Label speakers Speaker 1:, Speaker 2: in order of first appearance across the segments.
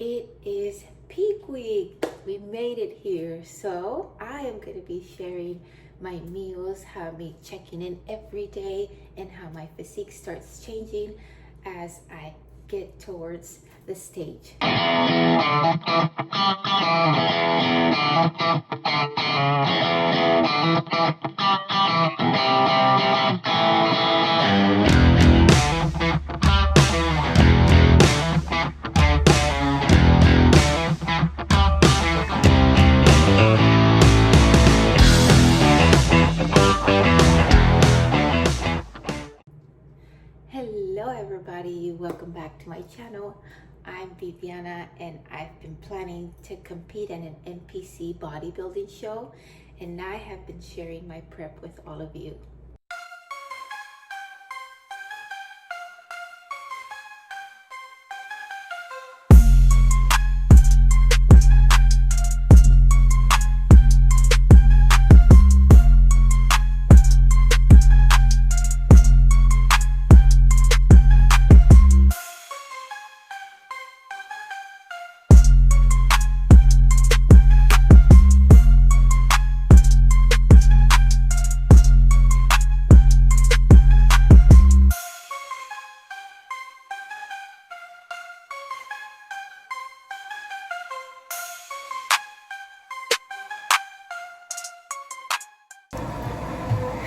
Speaker 1: It is peak week. We made it here. So I am going to be sharing my meals, how I'm checking in every day, and how my physique starts changing as I get towards the stage. Hello everybody, welcome back to my channel. I'm Viviana and I've been planning to compete in an NPC bodybuilding show, and I have been sharing my prep with all of you.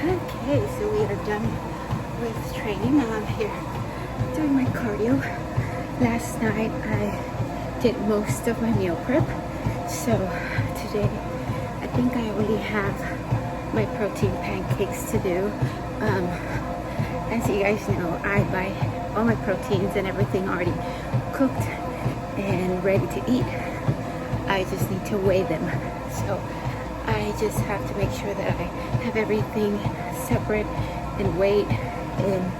Speaker 1: Okay, so we are done with training. Now I'm here doing my cardio. Last night I did most of my meal prep, so today I think I only have my protein pancakes to do. As you guys know, I buy all my proteins and everything already cooked and ready to eat. I just need to weigh them. So I just have to make sure that I have everything separate and weighed in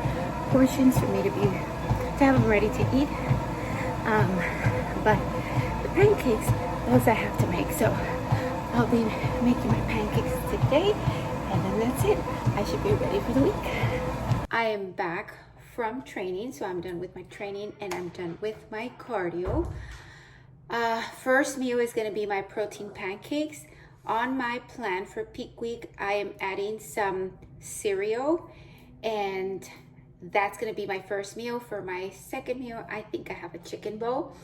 Speaker 1: portions for me to have them ready to eat. But the pancakes, those I have to make. So I'll be making my pancakes today, and then that's it. I should be ready for the week. I am back from training, so I'm done with my training and I'm done with my cardio. First meal is going to be my protein pancakes. On my plan for peak week, I am adding some cereal, and that's going to be my first meal. For my second meal, I think I have a chicken bowl.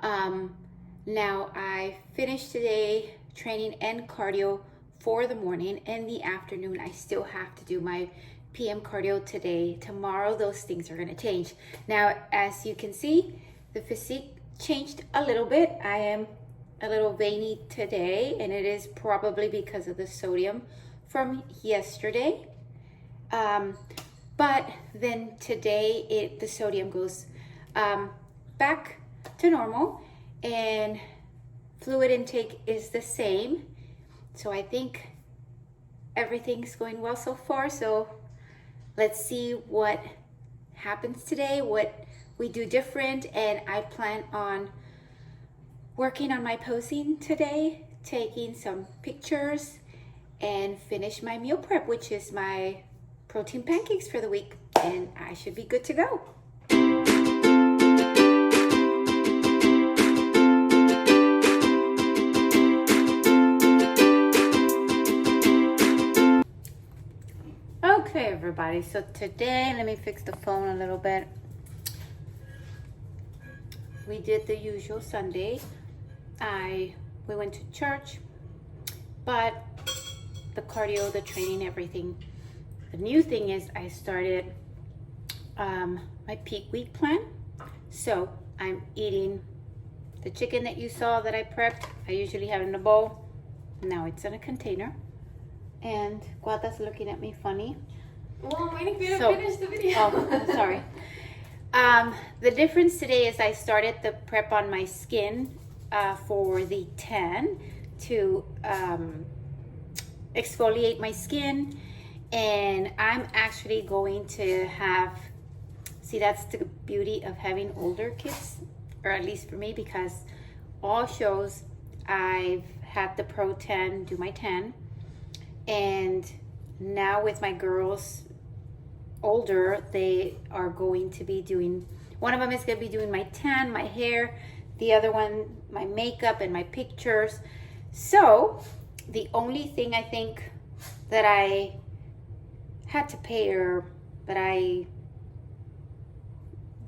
Speaker 1: Now I finished today training and cardio for the morning. In the afternoon, I still have to do my PM cardio today. Tomorrow, those things are going to change. Now, as you can see, the physique changed a little bit. I am a little veiny today, and it is probably because of the sodium from yesterday. But then today the sodium goes back to normal, and fluid intake is the same. So I think everything's going well so far. So let's see what happens today, what we do different, and I plan on working on my posing today, taking some pictures, and finish my meal prep, which is my protein pancakes for the week, and I should be good to go. Okay, everybody, so today, let me fix the phone a little bit. We did the usual Sunday. We went to church, but the cardio, the training, everything. The new thing is I started my peak week plan. So I'm eating the chicken that you saw that I prepped. I usually have it in a bowl. Now it's in a container. And Guada's looking at me funny.
Speaker 2: Well, I'm waiting for you to finish the video.
Speaker 1: Oh, I'm sorry. The difference today is I started the prep on my skin for the tan to exfoliate my skin, and I'm actually going to have, see, that's the beauty of having older kids, or at least for me, because all shows I've had the pro tan do my tan, and now with my girls older, they are going to be doing, one of them is going to be doing my tan, my hair, the other one, my makeup and my pictures. So the only thing I think that I had to pay, or that I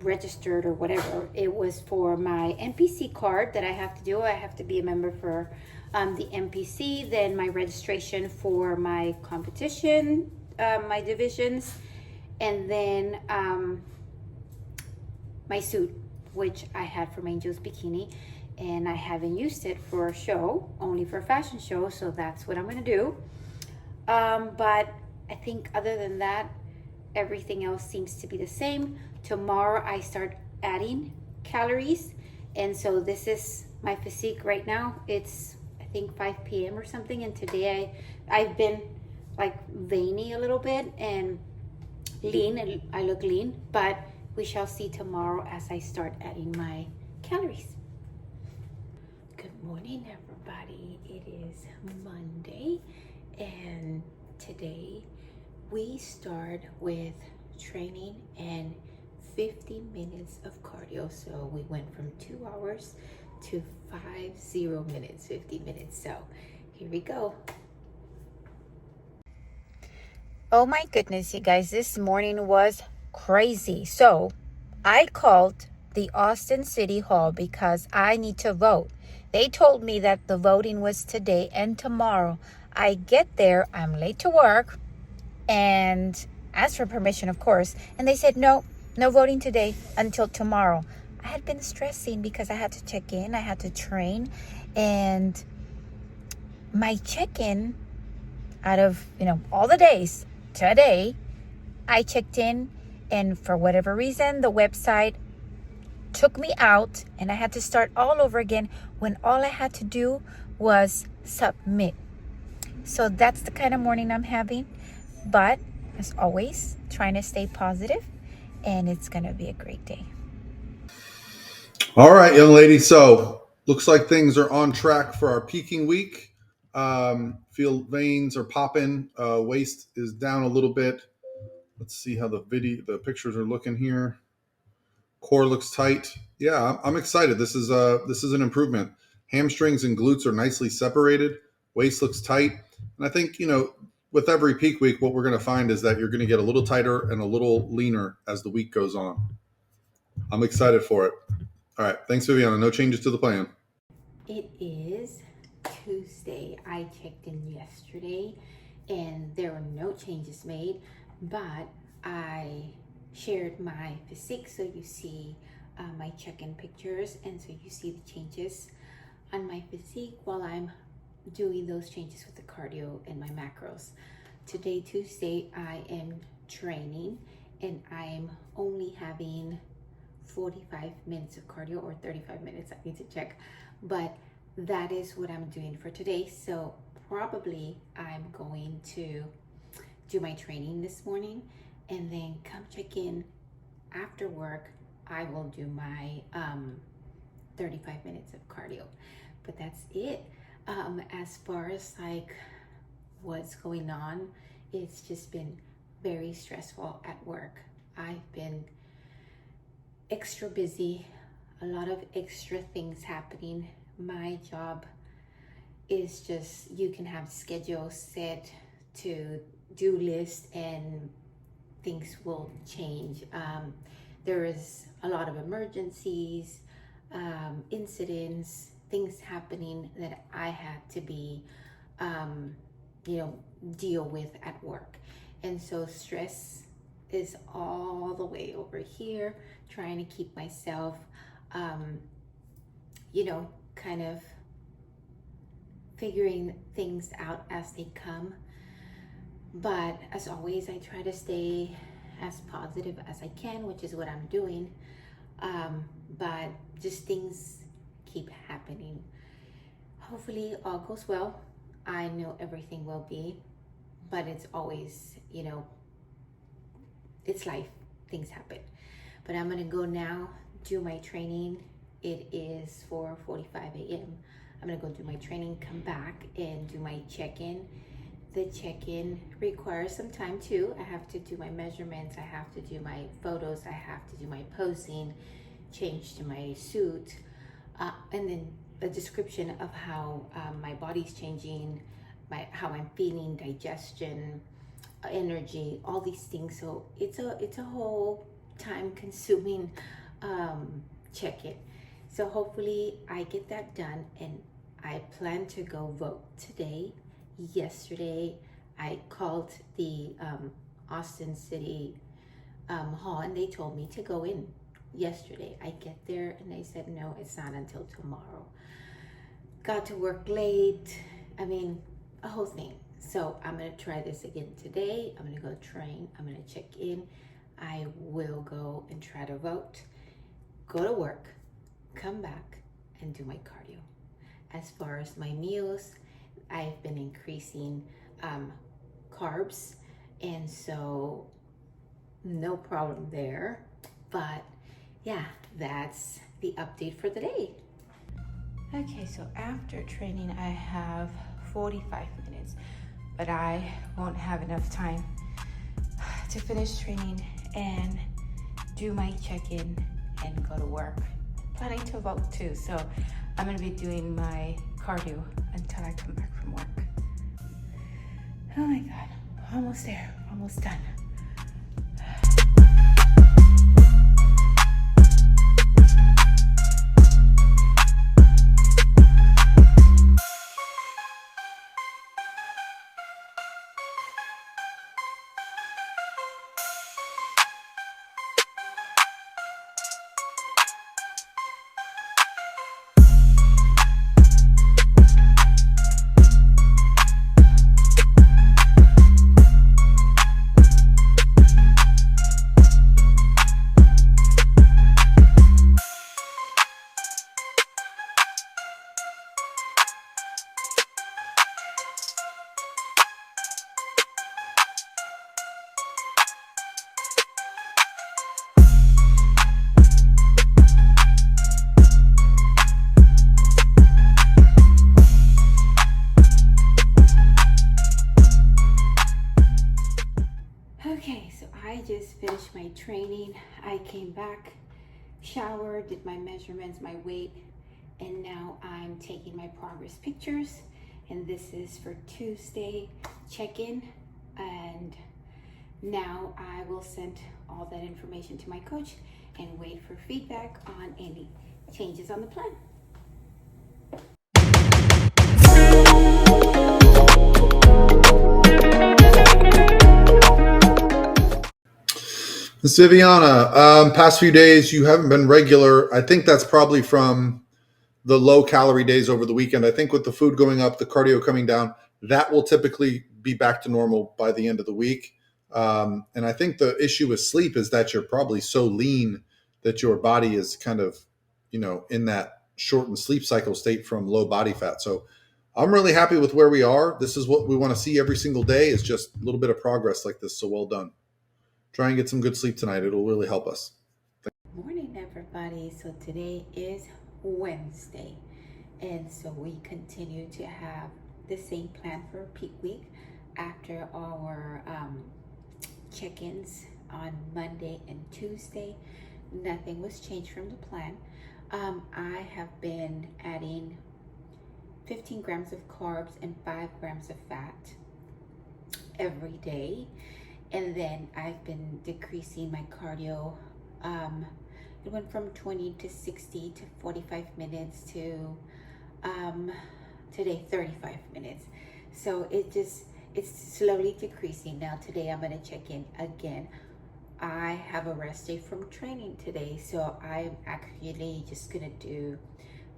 Speaker 1: registered or whatever, it was for my NPC card that I have to do. I have to be a member for the NPC, then my registration for my competition, my divisions, and then my suit, which I had from Angel's Bikini, and I haven't used it for a show, only for a fashion show, so that's what I'm gonna do. But I think other than that, everything else seems to be the same. Tomorrow I start adding calories, and so this is my physique right now. It's, I think, 5 p.m. or something, and today I've been like veiny a little bit and lean, and I look lean, but we shall see tomorrow as I start adding my calories. Good morning, everybody. It is Monday, and today we start with training and 50 minutes of cardio. So we went from 2 hours to 50 minutes, 50 minutes. So here we go. Oh my goodness, you guys, this morning was crazy. So I called the Austin City Hall because I need to vote. They told me that the voting was today and tomorrow. I get there, I'm late to work, and asked for permission, of course. And they said, no voting today until tomorrow. I had been stressing because I had to check in, I had to train, and my check-in, out of, all the days, today, I checked in, and for whatever reason, the website took me out, and I had to start all over again when all I had to do was submit. So that's the kind of morning I'm having. But as always, trying to stay positive, and it's going to be a great day.
Speaker 3: All right, young lady. So looks like things are on track for our peaking week. Feel veins are popping. Waist is down a little bit. Let's see how the pictures are looking here. Core looks tight. Yeah, I'm excited. This is an improvement. Hamstrings and glutes are nicely separated. Waist looks tight. And I think, with every peak week, what we're going to find is that you're going to get a little tighter and a little leaner as the week goes on. I'm excited for it. All right. Thanks, Viviana. No changes to the plan.
Speaker 1: It is Tuesday. I checked in yesterday and there were no changes made, but I shared my physique, so you see my check-in pictures, and so you see the changes on my physique while I'm doing those changes with the cardio and my macros. Today, Tuesday, I am training, and I'm only having 45 minutes of cardio, or 35 minutes, I need to check, but that is what I'm doing for today. So probably I'm going to do my training this morning, and then come check in after work. I will do my 35 minutes of cardio, but that's it. As far as like what's going on, it's just been very stressful at work. I've been extra busy, a lot of extra things happening. My job is just, you can have schedules set to do list and things will change. There is a lot of emergencies, incidents, things happening that I had to be, deal with at work. And so stress is all the way over here, trying to keep myself, kind of figuring things out as they come. But as always, I try to stay as positive as I can, which is what I'm doing. But just things keep happening. Hopefully all goes well. I know everything will be, but it's always, it's life, things happen. But I'm gonna go now, do my training. It is 4:45 a.m. I'm gonna go do my training, come back and do my check-in. The check-in requires some time too. I have to do my measurements, I have to do my photos, I have to do my posing, change to my suit, and then a description of how my body's changing, how I'm feeling, digestion, energy, all these things. So it's a whole time consuming check-in. So hopefully I get that done, and I plan to go vote today. Yesterday I called the Austin City Hall, and they told me to go in yesterday. I get there and they said no, it's not until tomorrow. Got to work late. I mean, a whole thing. So I'm gonna try this again today. I'm gonna go train. I'm gonna check in. I will go and try to vote, go to work, come back, and do my cardio. As far as my meals, I've been increasing carbs, and so no problem there. But yeah, that's the update for the day. Okay, so after training, I have 45 minutes, but I won't have enough time to finish training and do my check-in and go to work. Planning to vote too, so I'm gonna be doing my cardio until I come back from work. Oh my God, almost there, almost done. Okay, so I just finished my training. I came back, showered, did my measurements, my weight, and now I'm taking my progress pictures. And this is for Tuesday check-in. And now I will send all that information to my coach and wait for feedback on any changes on the plan.
Speaker 3: Nurseviviana, past few days you haven't been regular. I think that's probably from the low calorie days over the weekend. I think with the food going up, the cardio coming down, that will typically be back to normal by the end of the week. And I think the issue with sleep is that you're probably so lean that your body is kind of, in that shortened sleep cycle state from low body fat. So I'm really happy with where we are. This is what we want to see every single day, is just a little bit of progress like this. So well done. Try and get some good sleep tonight. It'll really help us.
Speaker 1: Morning, everybody. So today is Wednesday, and so we continue to have the same plan for peak week after our check-ins on Monday and Tuesday. Nothing was changed from the plan. I have been adding 15 grams of carbs and 5 grams of fat every day. And then I've been decreasing my cardio. It went from 20 to 60 to 45 minutes to today 35 minutes. So it's slowly decreasing. Now today I'm gonna check in again. I have a rest day from training today, so I'm actually just gonna do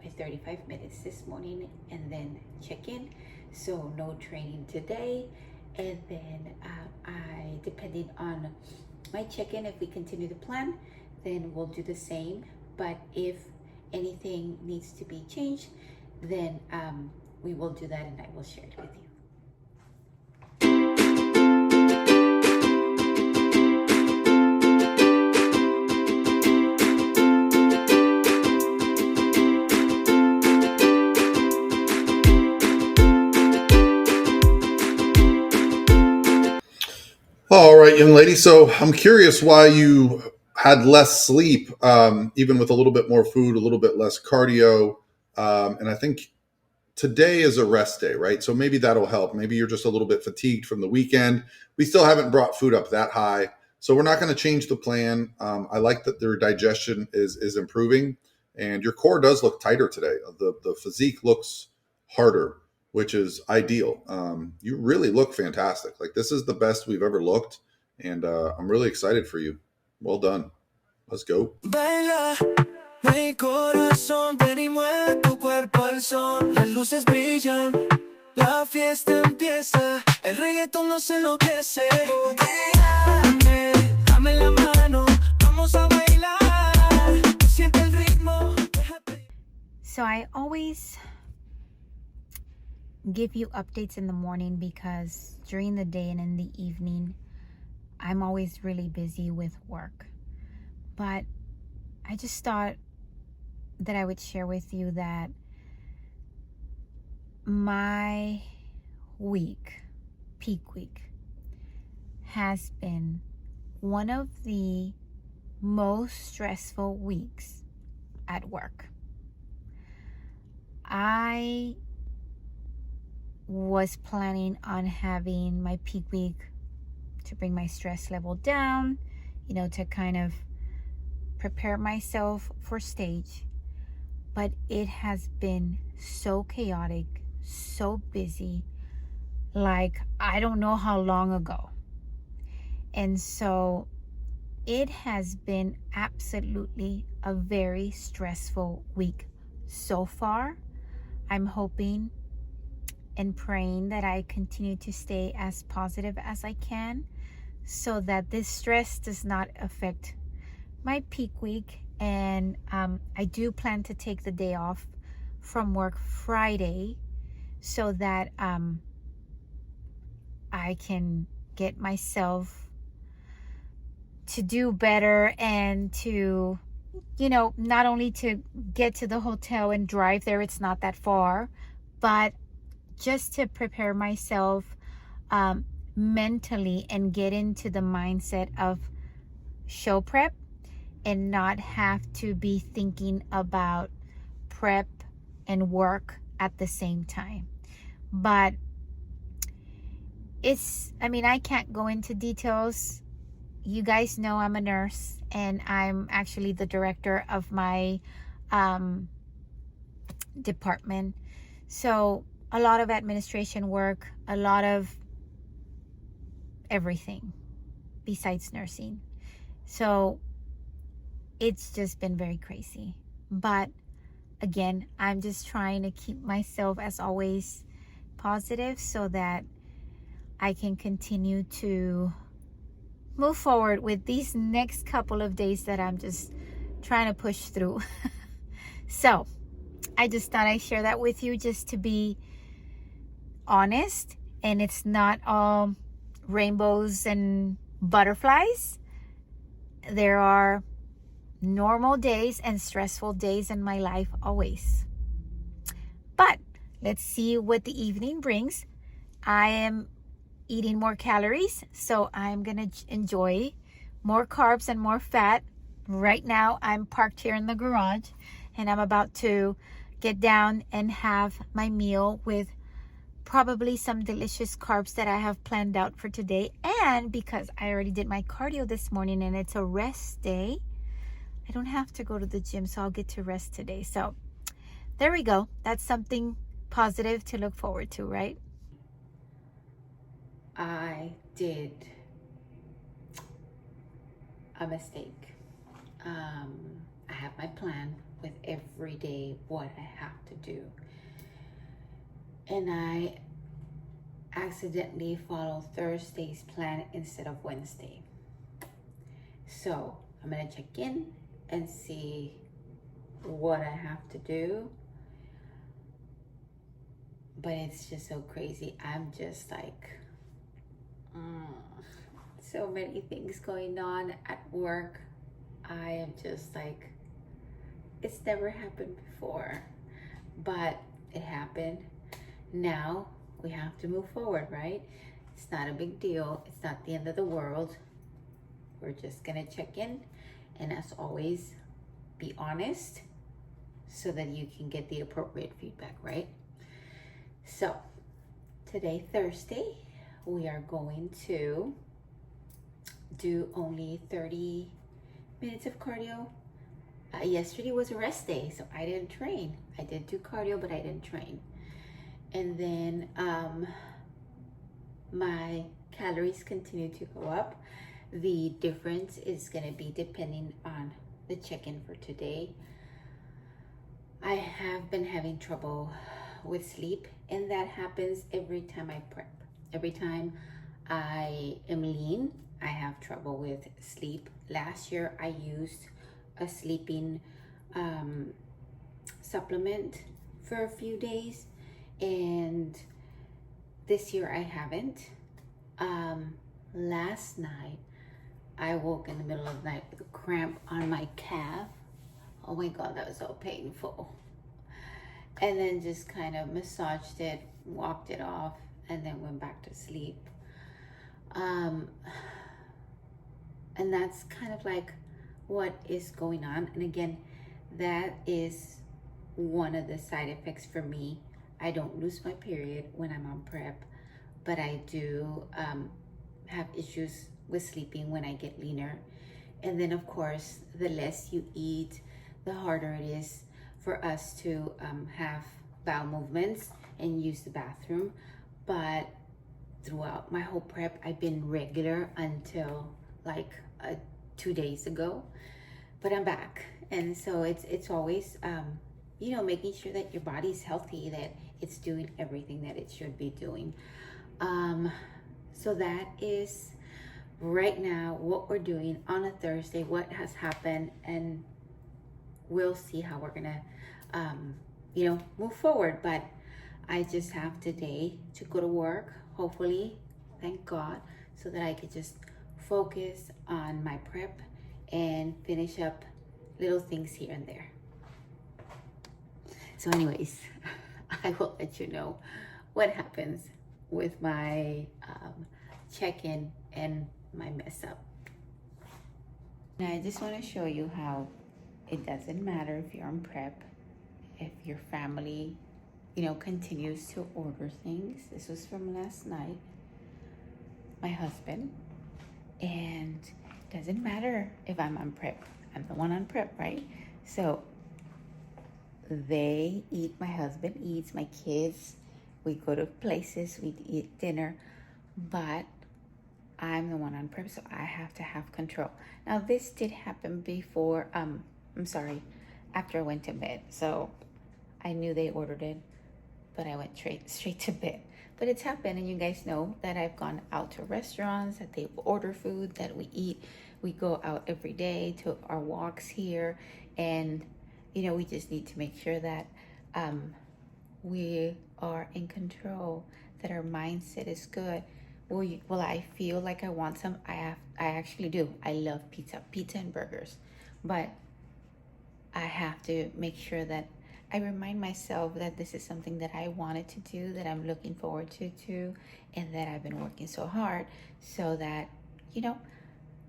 Speaker 1: my 35 minutes this morning and then check in. So no training today. And then depending on my check-in, if we continue the plan, then we'll do the same. But if anything needs to be changed, then we will do that, and I will share it with you.
Speaker 3: All right, young lady. So I'm curious why you had less sleep, even with a little bit more food, a little bit less cardio. And I think today is a rest day, right? So maybe that'll help. Maybe you're just a little bit fatigued from the weekend. We still haven't brought food up that high. So we're not going to change the plan. I like that their digestion is improving, and your core does look tighter today. The physique looks harder, which is ideal. You really look fantastic. Like, this is the best we've ever looked, and I'm really excited for you. Well done. Let's go.
Speaker 4: Baila, mi corazón, ven y mueve tu cuerpo al son. Las luces brillan, la fiesta empieza, el reggaetón nos enloquece. Dame, dame la mano, vamos a bailar. Siente el ritmo, déjate.
Speaker 1: So I always give you updates in the morning because during the day and in the evening, I'm always really busy with work. But I just thought that I would share with you that my week, peak week, has been one of the most stressful weeks at work. I was planning on having my peak week to bring my stress level down, to kind of prepare myself for stage. But it has been so chaotic, so busy, like I don't know how long ago. And so it has been absolutely a very stressful week so far. I'm hoping and praying that I continue to stay as positive as I can so that this stress does not affect my peak week. And I do plan to take the day off from work Friday so that I can get myself to do better and to, not only to get to the hotel and drive there, it's not that far, but just to prepare myself mentally and get into the mindset of show prep and not have to be thinking about prep and work at the same time. But I can't go into details. You guys know I'm a nurse and I'm actually the director of my department. So a lot of administration work, a lot of everything besides nursing. So it's just been very crazy. But again, I'm just trying to keep myself, as always, positive so that I can continue to move forward with these next couple of days that I'm just trying to push through. So I just thought I'd share that with you just to be honest, and it's not all rainbows and butterflies. There are normal days and stressful days in my life always. But let's see what the evening brings. I am eating more calories, so I'm gonna enjoy more carbs and more fat. Right now I'm parked here in the garage and I'm about to get down and have my meal with probably some delicious carbs that I have planned out for today. And because I already did my cardio this morning and it's a rest day, I don't have to go to the gym, so I'll get to rest today. So there we go. That's something positive to look forward to, right? I did a mistake. I have my plan with every day what I have to do. And I accidentally followed Thursday's plan instead of Wednesday. So I'm gonna check in and see what I have to do. But it's just so crazy. I'm just like, so many things going on at work. I am just like, it's never happened before, but it happened. Now we have to move forward, right? It's not a big deal. It's not the end of the world. We're just gonna check in And as always, be honest so that you can get the appropriate feedback, right? So today, Thursday, we are going to do only 30 minutes of cardio. Yesterday was a rest day, so I didn't train. I did do cardio, but I didn't train. And then my calories continue to go up. The difference is gonna be depending on the check-in for today. I have been having trouble with sleep, and that happens every time I prep. Every time I am lean, I have trouble with sleep. Last year, I used a sleeping supplement for a few days, and this year I haven't. Last night, I woke in the middle of the night with a cramp on my calf. Oh my God, that was so painful. And then just kind of massaged it, walked it off, and then went back to sleep. And that's kind of like what is going on. And again, that is one of the side effects for me. I don't lose my period when I'm on prep, but I do have issues with sleeping when I get leaner. And then of course, the less you eat, the harder it is for us to have bowel movements and use the bathroom. But throughout my whole prep, I've been regular until like 2 days ago, but I'm back. And so it's always, you know, making sure that your body's healthy, that it's doing everything that it should be doing. So that is right now what we're doing on a Thursday, what has happened, and we'll see how we're gonna, you know, move forward. But I just have today to go to work, hopefully, thank God, so that I could just focus on my prep and finish up little things here and there. So anyways, I will let you know what happens with my check-in and my mess up. Now I just want to show you how it doesn't matter if you're on prep, if your family, you know, continues to order things. This was from last night, my husband, and it doesn't matter if I'm on prep. I'm the one on prep, right? So they eat, my husband eats, my kids, we go to places, we eat dinner, but I'm the one on prep, so I have to have control. Now this did happen before, after I went to bed. So I knew they ordered it, but I went straight to bed. But it's happened, and you guys know that I've gone out to restaurants, that they order food, that we eat. We go out every day to our walks here, and you know, we just need to make sure that we are in control, that our mindset is good. Will I feel like I want some? I actually do. I love pizza and burgers, but I have to make sure that I remind myself that this is something that I wanted to do, that I'm looking forward to, and that I've been working so hard so that, you know,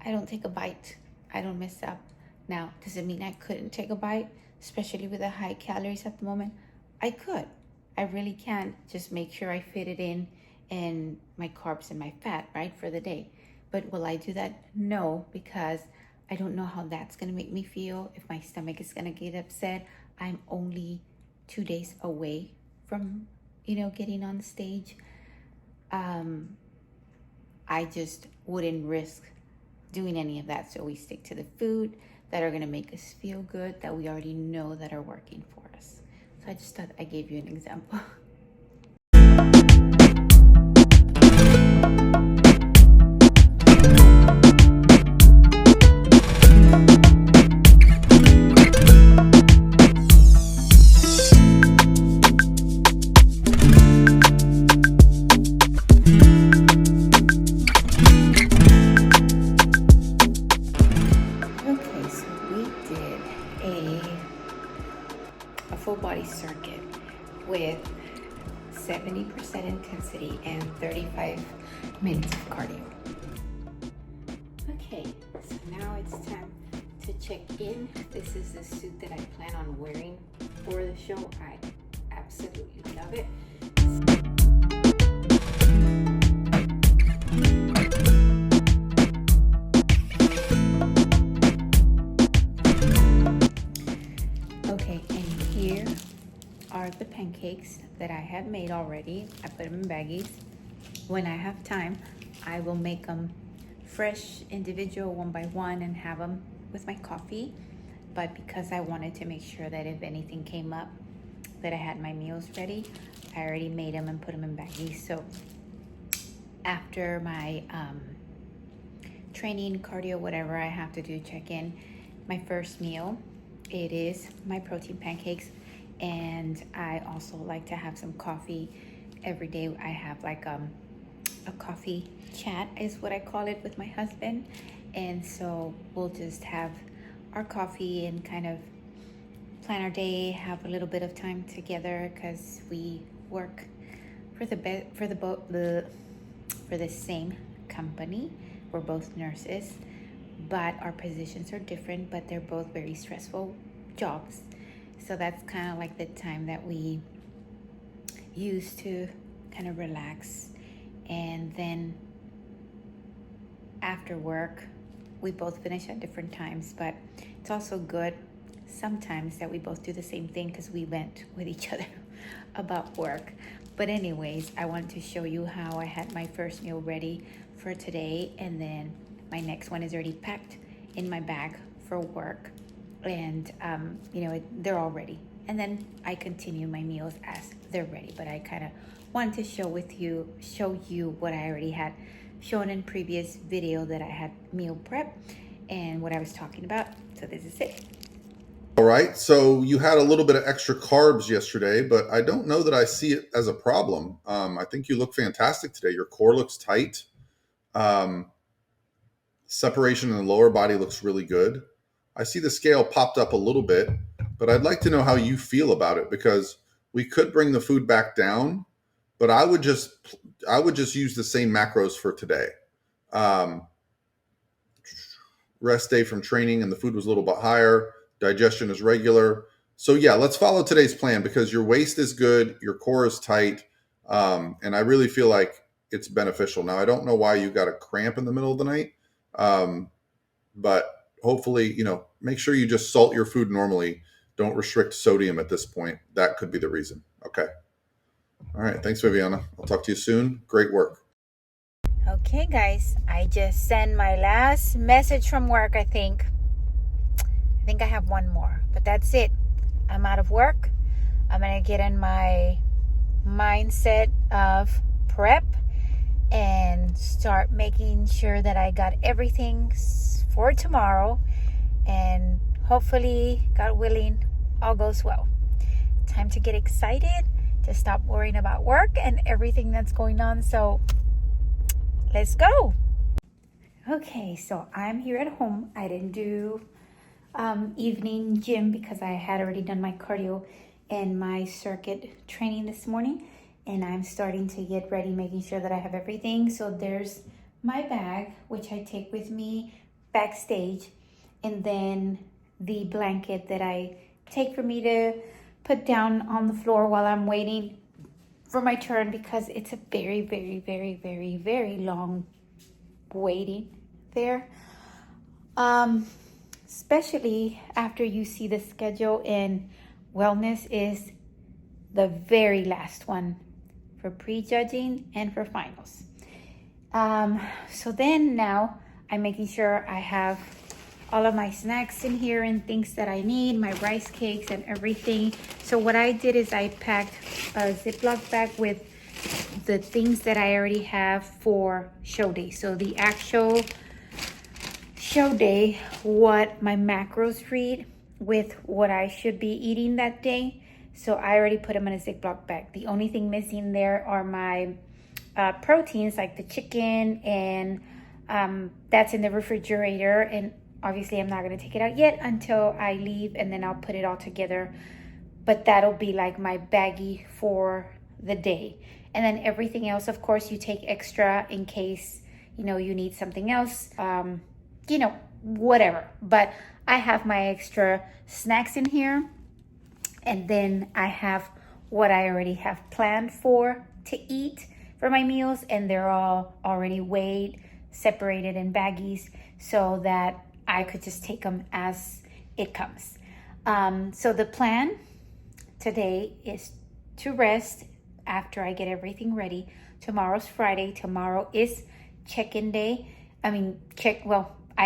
Speaker 1: I don't take a bite. I don't mess up. Now, does it mean I couldn't take a bite, especially with the high calories at the moment? I could. I really can. Just make sure I fit it in and my carbs and my fat, right, for the day. But will I do that? No, because I don't know how that's going to make me feel, if my stomach is going to get upset. I'm only 2 days away from, you know, getting on stage. I just wouldn't risk doing any of that. So we stick to the food that are going to make us feel good, that we already know that are working for us. So I just thought I gave you an example. Full body circuit with 70% intensity and 35 minutes of cardio. Okay, so now it's time to check in. This is the suit that I plan on wearing for the show. I absolutely love it. Okay, and here are the pancakes that I have made already. I put them in baggies. When I have time, I will make them fresh, individual, one by one, and have them with my coffee. But because I wanted to make sure that if anything came up, that I had my meals ready, I already made them and put them in baggies. So after my training, cardio, whatever I have to do, check in, my first meal, it is my protein pancakes. And I also like to have some coffee every day. I have like a coffee chat is what I call it with my husband. And so we'll just have our coffee and kind of plan our day, have a little bit of time together because we work for the same company. We're both nurses, but our positions are different, but they're both very stressful jobs. So that's kind of like the time that we use to kind of relax. And then after work, we both finish at different times, but it's also good sometimes that we both do the same thing because we vent with each other about work. But anyways, I wanted to show you how I had my first meal ready for today, and then my next one is already packed in my bag for work. And they're all ready, and then I continue my meals as they're ready. But I kind of wanted to show you what I already had shown in previous video that I had meal prep and what I was talking about. So this is it.
Speaker 3: All right, so you had a little bit of extra carbs yesterday, but I don't know that I see it as a problem. I think you look fantastic today. Your core looks tight. Separation in the lower body looks really good. I see the scale popped up a little bit, but I'd like to know how you feel about it, because we could bring the food back down, but I would just use the same macros for today. Rest day from training and the food was a little bit higher. Digestion is regular. So yeah, let's follow today's plan because your waist is good, your core is tight, and I really feel like it's beneficial. Now, I don't know why you got a cramp in the middle of the night, but hopefully, make sure you just salt your food normally. Don't restrict sodium at this point. That could be the reason. Okay. All right. Thanks, Viviana. I'll talk to you soon. Great work.
Speaker 1: Okay, guys, I just sent my last message from work, I think. I think I have one more, but that's it. I'm out of work. I'm going to get in my mindset of prep and start making sure that I got everything for tomorrow, and hopefully, God willing, all goes well. Time to get excited, to stop worrying about work and everything that's going on. So let's go. Okay, so I'm here at home. I didn't do evening gym because I had already done my cardio and my circuit training this morning, and I'm starting to get ready, making sure that I have everything. So there's my bag, which I take with me backstage, and then the blanket that I take for me to put down on the floor while I'm waiting for my turn, because it's a very, very, very, very, very long waiting there. Especially after you see the schedule, and wellness is the very last one for prejudging and for finals. So then now I'm making sure I have all of my snacks in here and things that I need, my rice cakes and everything. So what I did is I packed a Ziploc bag with the things that I already have for show day. So the actual show day, what my macros read with what I should be eating that day. So I already put them in a Ziploc bag. The only thing missing there are my proteins, like the chicken, and that's in the refrigerator. And obviously I'm not going to take it out yet until I leave, and then I'll put it all together. But that'll be like my baggie for the day. And then everything else, of course, you take extra in case, you need something else, whatever. But I have my extra snacks in here, and then I have what I already have planned for to eat for my meals, and they're all already weighed, separated in baggies, so that I could just take them as it comes. So the plan today is to rest after I get everything ready. Tomorrow's Friday. Tomorrow is check-in day. I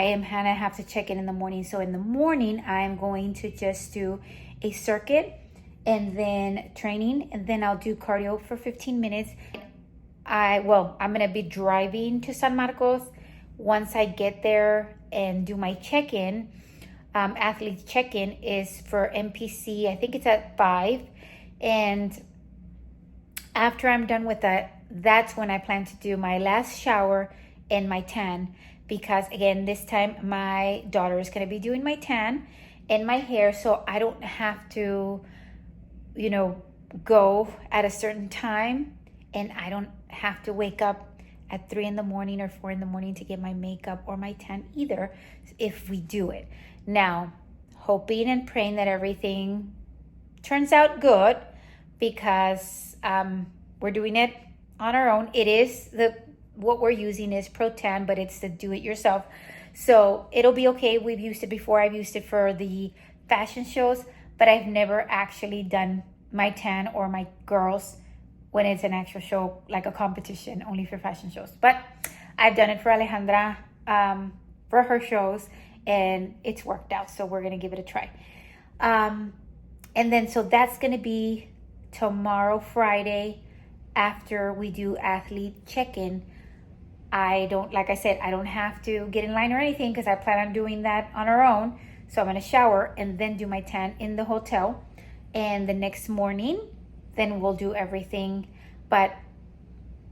Speaker 1: am gonna have to check in the morning. So in the morning, I'm going to just do a circuit and then training, and then I'll do cardio for 15 minutes. I'm gonna be driving to San Marcos. Once I get there and do my check-in, athlete check-in is for MPC. I think it's at 5. And after I'm done with that, that's when I plan to do my last shower and my tan. Because again, this time my daughter is going to be doing my tan and my hair, so I don't have to, go at a certain time, and I don't have to wake up at 3 in the morning or 4 in the morning to get my makeup or my tan either, if we do it. Now, hoping and praying that everything turns out good, because we're doing it on our own. It is what we're using is Pro-Tan, but it's the do-it-yourself. So it'll be okay. We've used it before. I've used it for the fashion shows, but I've never actually done my tan or my girls when it's an actual show, like a competition, only for fashion shows. But I've done it for Alejandra for her shows, and it's worked out. So we're going to give it a try. And then, so that's going to be tomorrow, Friday, after we do athlete check-in. Like I said, I don't have to get in line or anything, because I plan on doing that on our own. So I'm going to shower and then do my tan in the hotel. And the next morning, then we'll do everything, but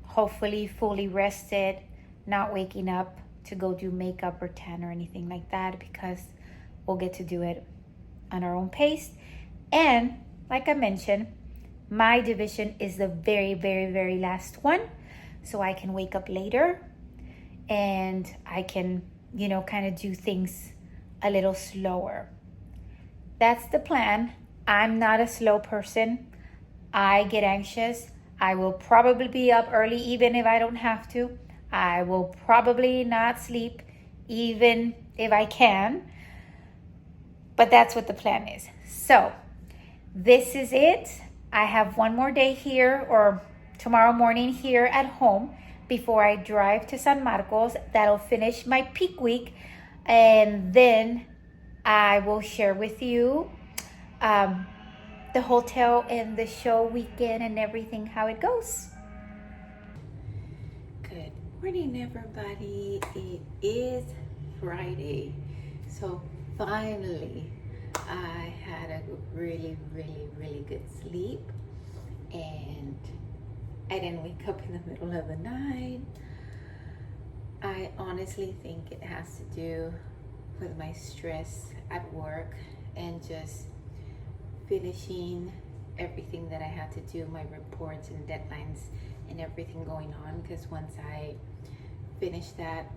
Speaker 1: hopefully fully rested, not waking up to go do makeup or tan or anything like that, because we'll get to do it on our own pace. And like I mentioned, my division is the very, very, very last one. So I can wake up later and I can, kind of do things a little slower. That's the plan. I'm not a slow person. I get anxious. I will probably be up early even if I don't have to. I will probably not sleep even if I can. But that's what the plan is. So this is it. I have one more day here, or tomorrow morning here at home, before I drive to San Marcos. That'll finish my peak week, and then I will share with you the hotel and the show weekend and everything, how it goes. Good morning, everybody. It is Friday, so finally I had a really, really, really good sleep, and I didn't wake up in the middle of the night. I honestly think it has to do with my stress at work and just finishing everything that I had to do, my reports and deadlines and everything going on. Because once I finished that,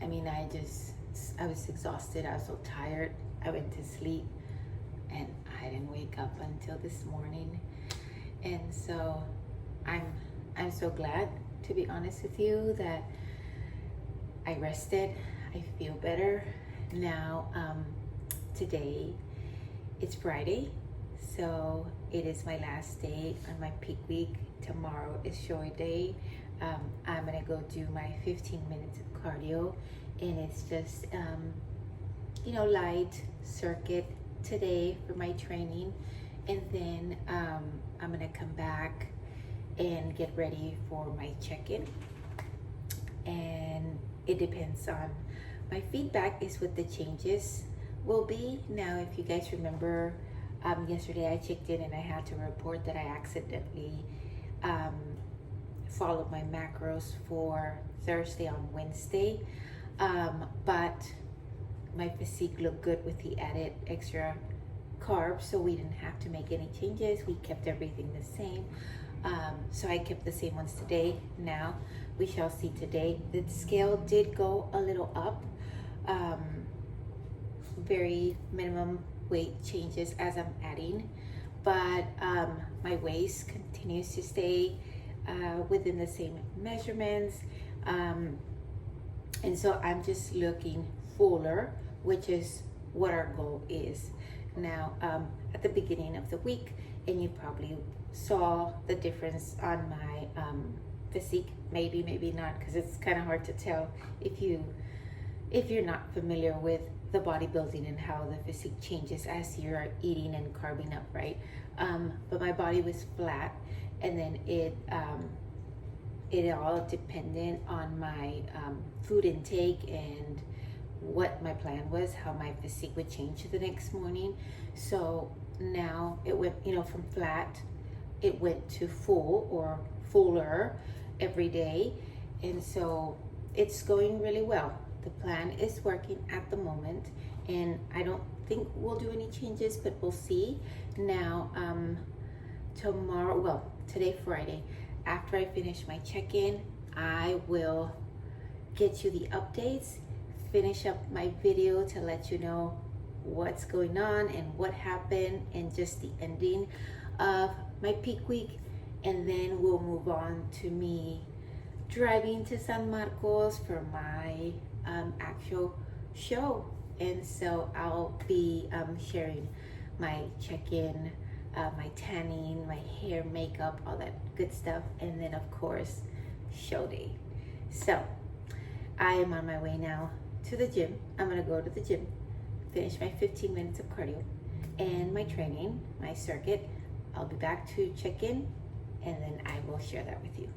Speaker 1: I was exhausted. I was so tired. I went to sleep and I didn't wake up until this morning. And so I'm so glad, to be honest with you, that I rested. I feel better now. Today it's Friday, so it is my last day on my peak week. Tomorrow is show day. I'm gonna go do my 15 minutes of cardio, and it's just light circuit today for my training, and then I'm gonna come back and get ready for my check-in, and it depends on my feedback is what the changes will be. Now, if you guys remember, yesterday I checked in and I had to report that I accidentally followed my macros for Thursday on Wednesday, but my physique looked good with the added extra carbs, so we didn't have to make any changes. We kept everything the same. So I kept the same ones today. Now we shall see today. The scale did go a little up, very minimum weight changes as I'm adding, but my waist continues to stay within the same measurements, and so I'm just looking fuller, which is what our goal is. Now, at the beginning of the week, and you probably saw the difference on my physique, maybe not, because it's kind of hard to tell if you're not familiar with the bodybuilding and how the physique changes as you're eating and carving up, right? But my body was flat, and then it all depended on my food intake and what my plan was, how my physique would change the next morning. So now it went, from flat, it went to full or fuller every day, and so it's going really well. The plan is working at the moment, and I don't think we'll do any changes, but we'll see. Now, today, Friday, after I finish my check-in, I will get you the updates, finish up my video to let you know what's going on and what happened, and just the ending of my peak week, and then we'll move on to me driving to San Marcos for my actual show. And so I'll be sharing my check-in, my tanning, my hair, makeup, all that good stuff, and then of course show day. So I am on my way now to the gym. I'm gonna go to the gym, finish my 15 minutes of cardio and my training, my circuit. I'll be back to check in, and then I will share that with you.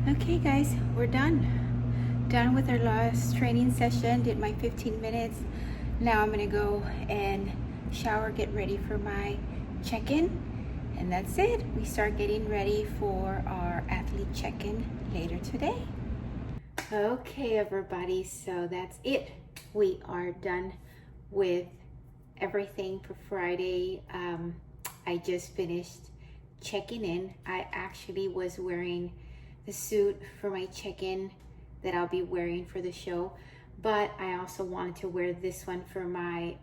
Speaker 1: Okay guys, we're done with our last training session. Did my 15 minutes. Now I'm gonna go and shower, get ready for my check-in, and that's it. We start getting ready for our athlete check-in later today. Okay everybody, so that's it. We are done with everything for Friday. I just finished checking in. I actually was wearing the suit for my check-in that I'll be wearing for the show, but I also wanted to wear this one for my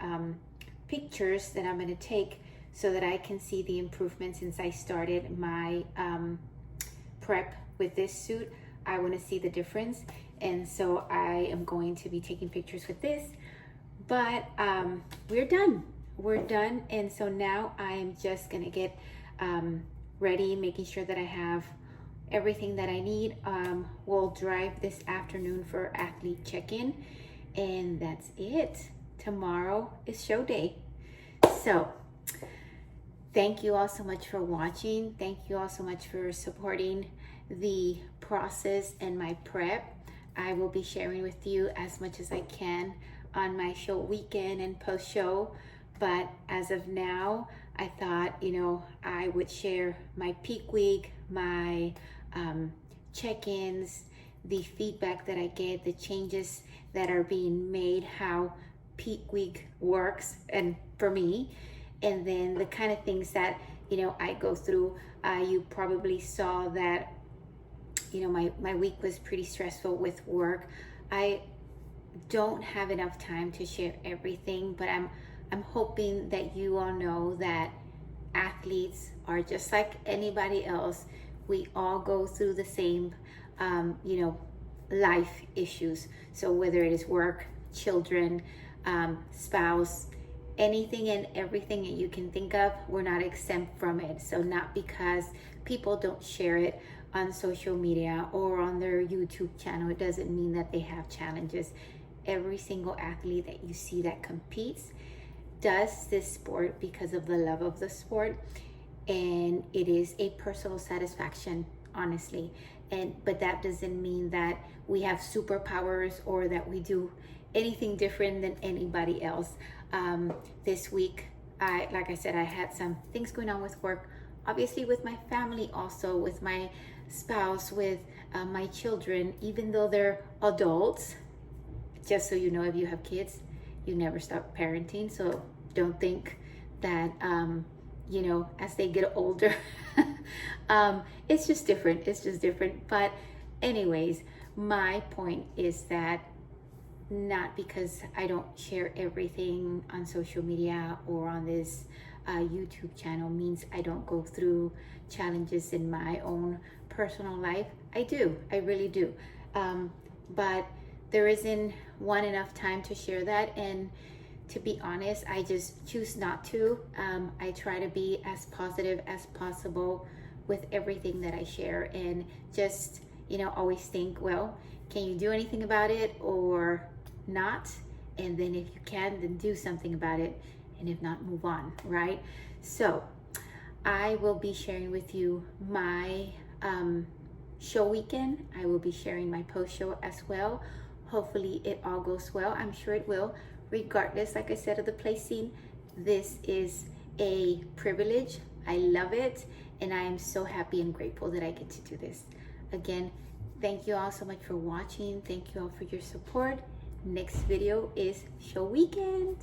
Speaker 1: pictures that I'm going to take, so that I can see the improvement since I started my prep with this suit. I want to see the difference, and so I am going to be taking pictures with this. But we're done, and so now I am just gonna get ready, making sure that I have everything that I need. We'll drive this afternoon for athlete check-in, and that's it. Tomorrow is show day. So thank you all so much for watching. Thank you all so much for supporting the process and my prep. I will be sharing with you as much as I can on my show weekend and post-show, but as of now, I thought, I would share my peak week, my check-ins, the feedback that I get, the changes that are being made, how peak week works and for me, and then the kind of things that I go through. You probably saw that my week was pretty stressful with work. I don't have enough time to share everything, but I'm hoping that you all know that athletes are just like anybody else. We all go through the same life issues. So whether it is work, children, spouse, anything and everything that you can think of, we're not exempt from it. So not because people don't share it on social media or on their YouTube channel, it doesn't mean that they have challenges. Every single athlete that you see that competes does this sport because of the love of the sport, and it is a personal satisfaction, honestly. But that doesn't mean that we have superpowers or that we do anything different than anybody else. This week, like I said, I had some things going on with work, obviously with my family, also with my spouse, with my children, even though they're adults. Just so you know, if you have kids, you never stop parenting. So don't think that, as they get older, it's just different. It's just different. But anyways, my point is that not because I don't share everything on social media or on this YouTube channel means I don't go through challenges in my own personal life. I do, I really do. But there isn't enough time to share that, and to be honest, I just choose not to. I try to be as positive as possible with everything that I share, and just, always think, well, can you do anything about it or not? And then if you can, then do something about it, and if not, move on, right? So I will be sharing with you my show weekend. I will be sharing my post show as well. Hopefully it all goes well. I'm sure it will. Regardless, like I said, of the placing, this is a privilege. I love it, and I am so happy and grateful that I get to do this. Again, thank you all so much for watching. Thank you all for your support. Next video is show weekend.